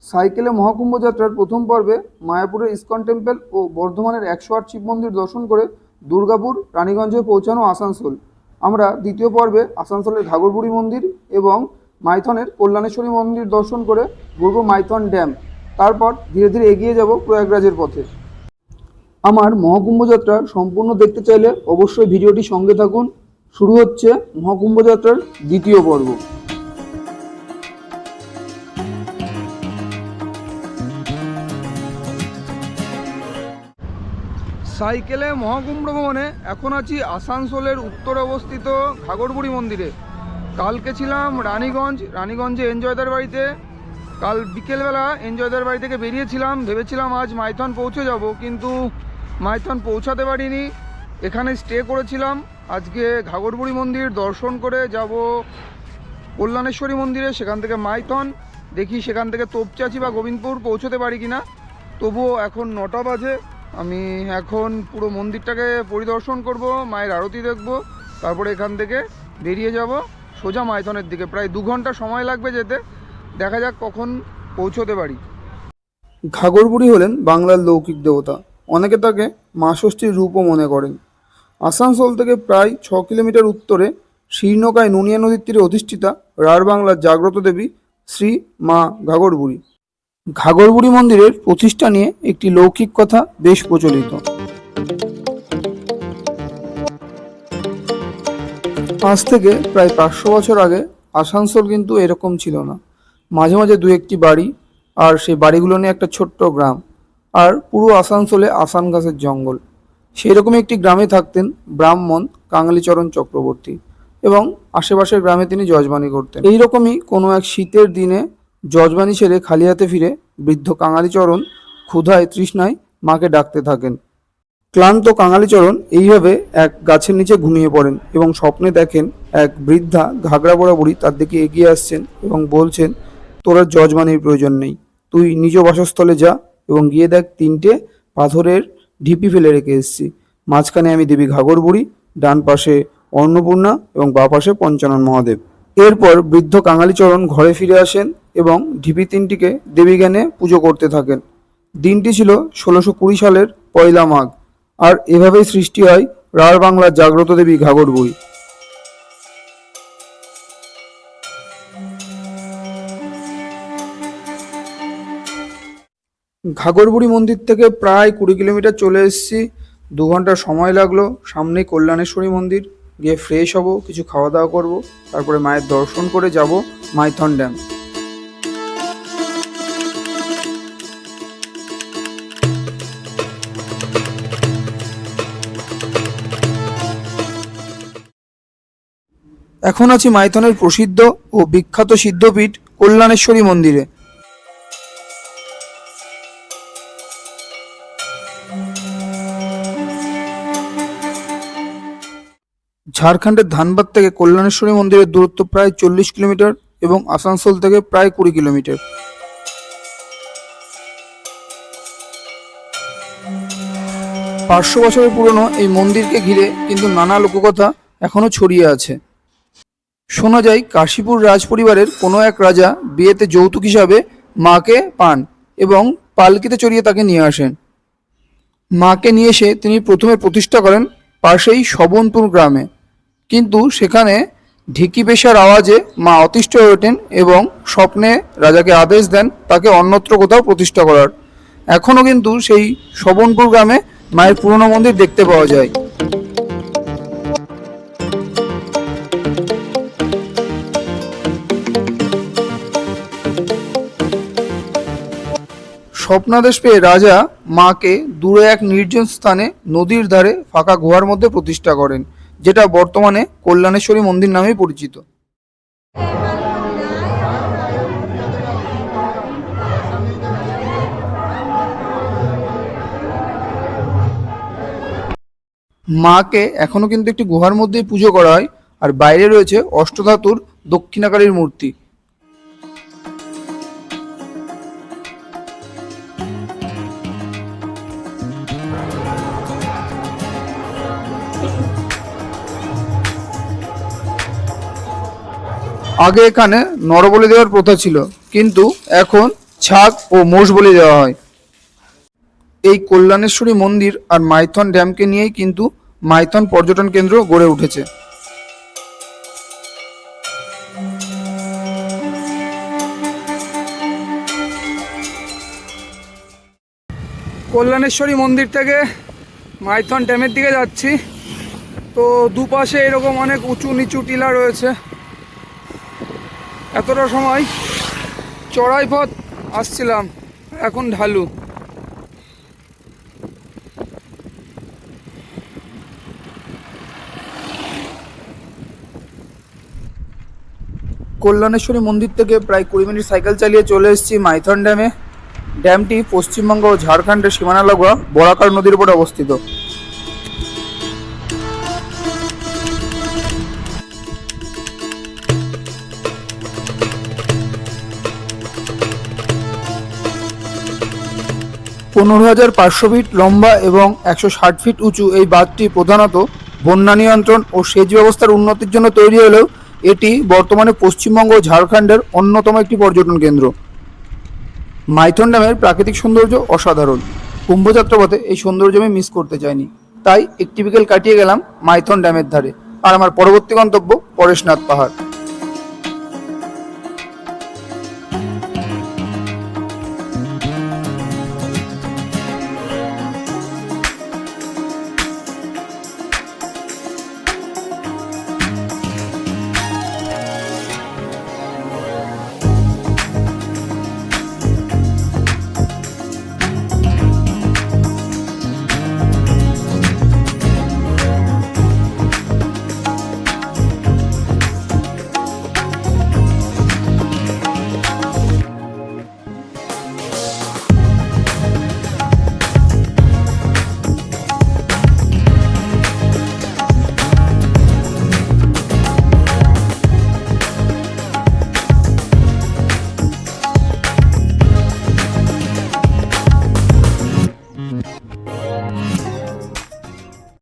সাইকেলে মহাকুম্ভ যাত্রার প্রথম পর্বে মায়াপুরের ইসকন টেম্পল ও বর্ধমানের 108 শিব মন্দির দর্শন করে দুর্গাপুর, রানীগঞ্জে পৌঁছানো আসানসোল। আমরা দ্বিতীয় পর্বে আসানসোলের ঘাগরবুড়ি মন্দির এবং মাইথনের কল্যাণেশ্বরী মন্দির দর্শন করে ঘুরব মাইথন ড্যাম। তারপর ধীরে ধীরে এগিয়ে যাব প্রয়াগরাজের পথে। আমার মহাকুম্ভ যাত্রা সম্পূর্ণ দেখতে চাইলে অবশ্যই ভিডিওটি সঙ্গে থাকুন। শুরু হচ্ছে মহাকুম্ভ যাত্রার দ্বিতীয় পর্ব। সাইকেলে মহাকুম্ভ ভ্রমণে এখন আছি আসানসোলের উত্তরে অবস্থিত ঘাগরবুড়ি মন্দিরে। কালকে ছিলাম রানীগঞ্জে এনজয়দার বাড়িতে। কাল বিকেলবেলা এনজয়দার বাড়ি থেকে বেরিয়েছিলাম, ভেবেছিলাম আজ মাইথন পৌঁছে যাব, কিন্তু মাইথন পৌঁছাতে পারিনি। এখানে স্টে করেছিলাম। আজকে ঘাগরবুড়ি মন্দির দর্শন করে যাব কল্যাণেশ্বরী মন্দিরে, সেখান থেকে মাইথন। দেখি সেখান থেকে তোপচাচি বা গোবিন্দপুর পৌঁছতে পারি কিনা। তবুও এখন 9টা বাজে। আমি এখন পুরো মন্দিরটাকে পরিদর্শন করব, মায়ের আরতি দেখব, তারপরে এখান থেকে বেরিয়ে যাব সোজা মাইথনের দিকে। প্রায় 2 ঘন্টা সময় লাগবে যেতে। দেখা যাক কখন পৌঁছতে পারি। ঘাগরবুড়ি হলেন বাংলার লৌকিক দেবতা। অনেকে তাকে মা ষষ্ঠীর রূপও মনে করেন। আসানসোল থেকে প্রায় 6 কিলোমিটার উত্তরে শীর্ণকায় নুনিয়া নদীর তীরে অধিষ্ঠিতা রাঢ় বাংলার জাগ্রত দেবী শ্রী মা ঘাগরবুড়ি। ঘাগরবুড়ি মন্দিরের প্রতিষ্ঠা নিয়ে একটি লৌকিক কথা বেশ প্রচলিত। আজ থেকে প্রায় 500 বছর আগে আসানসোল কিন্তু এরকম ছিল না। মাঝে মাঝে 2-1টি বাড়ি, আর সেই বাড়িগুলো নিয়ে একটা ছোট্ট গ্রাম, আর পুরো আসানসোলে আসান গাছের জঙ্গল। সেই রকমই একটি গ্রামে থাকতেন ব্রাহ্মণ কাঙালিচরণ চক্রবর্তী, এবং আশেপাশের গ্রামে তিনি যজবানি করতেন। এইরকমই কোনো এক শীতের দিনে যজবানি ছেড়ে খালি হাতে ফিরে বৃদ্ধ কাঙালিচরণ ক্ষুধায় তৃষ্ণায় মাকে ডাকতে থাকেন। ক্লান্ত কাঙালিচরণ এইভাবে এক গাছের নিচে ঘুমিয়ে পড়েন এবং স্বপ্নে দেখেন এক বৃদ্ধা ঘাগরা পরা বুড়ি তার দিকে এগিয়ে আসছেন এবং বলছেন, তোর আর যজবানির প্রয়োজন নেই, তুই নিজ বাসস্থলে যা এবং গিয়ে দেখ 3টে পাথরের ঢিপি ফেলে রেখে এসেছি। মাঝখানে আমি দেবী ঘাগরবুড়ি, ডান পাশে অন্নপূর্ণা এবং বাঁ পাশে পঞ্চানন মহাদেব। এরপর বৃদ্ধ কাঙালিচরণ ঘরে ফিরে আসেন এবং ঢিপি 3টিকে দেবী জ্ঞানে পুজো করতে থাকেন। দিনটি ছিল 1620 সালের 1 মাঘ, আর এভাবেই সৃষ্টি হয় রাঢ় বাংলার জাগ্রত দেবী ঘাগরবুড়ি। ঘাগরবুড়ি মন্দির থেকে প্রায় 20 কিলোমিটার চলে এসেছি। 2 ঘন্টা সময় লাগলো। সামনেই কল্যাণেশ্বরী মন্দির, গিয়ে ফ্রেশ হব, কিছু খাওয়া দাওয়া করব, তারপরে মায়ের দর্শন করে যাব মাইথন ড্যাম। এখন আছি মাইথনের প্রসিদ্ধ ও বিখ্যাত সিদ্ধপীঠ কল্যাণেশ্বরী মন্দিরে। ঝাড়খণ্ডের ধানবাদ থেকে কল্যাণেশ্বরী মন্দিরের দূরত্ব প্রায় 40 কিলোমিটার এবং আসানসোল থেকে প্রায় 20 কিলোমিটার। 500 বছরের পুরনো এই মন্দিরকে ঘিরে কিন্তু নানা লোককথা এখনো ছড়িয়ে আছে। শোনা যায় কাশীপুর রাজ পরিবারের কোনো এক রাজা বিয়েতে যৌতুক হিসাবে মাকে পান এবং পালকিতে চড়িয়ে তাকে নিয়ে আসেন। মাকে নিয়ে এসে তিনি প্রথমে প্রতিষ্ঠা করেন পাশেই শবনপুর গ্রামে, কিন্তু সেখানে ঢিকি পেশার আওয়াজে মা অতিষ্ঠ হয়ে ওঠেন এবং স্বপ্নে রাজাকে আদেশ দেন তাকে অন্যত্র কোথাও প্রতিষ্ঠা করার। এখনও কিন্তু সেই শবনপুর গ্রামে মায়ের পুরনো মন্দির দেখতে পাওয়া যায়। স্বপ্নাদেশ পেয়ে রাজা মাকে দূরে এক নির্জন স্থানে নদীর ধারে ফাঁকা গুহার মধ্যে প্রতিষ্ঠা করেন, যেটা বর্তমানে কল্যাণেশ্বরী মন্দির নামেই পরিচিত। মাকে এখনো কিন্তু একটি গুহার মধ্যেই পুজো করা হয়, আর বাইরে রয়েছে অষ্টধাতুর দক্ষিণাকালীর মূর্তি। আগে এখানে নরবলি দেওয়ার প্রথা ছিল, কিন্তু এখন ছাগ ও মোষ বলি দেওয়া হয়। এই কল্যাণেশ্বরী মন্দির আর মাইথন ড্যামকে নিয়েই কিন্তু মাইথন পর্যটন কেন্দ্র গড়ে উঠেছে। কল্যাণেশ্বরী মন্দির থেকে মাইথন ড্যামের দিকে যাচ্ছি। তো দুপাশে এরকম অনেক উঁচু নিচু টিলা রয়েছে। এতটা সময় চড়াই পথ আসছিলাম, এখন ঢালু। কল্যাণেশ্বরী মন্দির থেকে প্রায় 20 মিনিট সাইকেল চালিয়ে চলে এসেছি মাইথন ড্যামে। ড্যামটি পশ্চিমবঙ্গ ও ঝাড়খণ্ডের সীমানা লাগোয়া বরাকর নদীর উপরে অবস্থিত। পনেরো 1500 ফিট লম্বা এবং 160 ফিট উঁচু এই বাঁধটি প্রধানত বন্যা নিয়ন্ত্রণ ও সেচ ব্যবস্থার উন্নতির জন্য তৈরি হলেও এটি বর্তমানে পশ্চিমবঙ্গ ও ঝাড়খণ্ডের অন্যতম একটি পর্যটন কেন্দ্র। মাইথন ড্যামের প্রাকৃতিক সৌন্দর্য অসাধারণ। কুম্ভযাত্রা পথে এই সৌন্দর্য আমি মিস করতে চাইনি, তাই একটি বিকেল কাটিয়ে গেলাম মাইথন ড্যামের ধারে। আর আমার পরবর্তী গন্তব্য পরেশনাথ পাহাড়।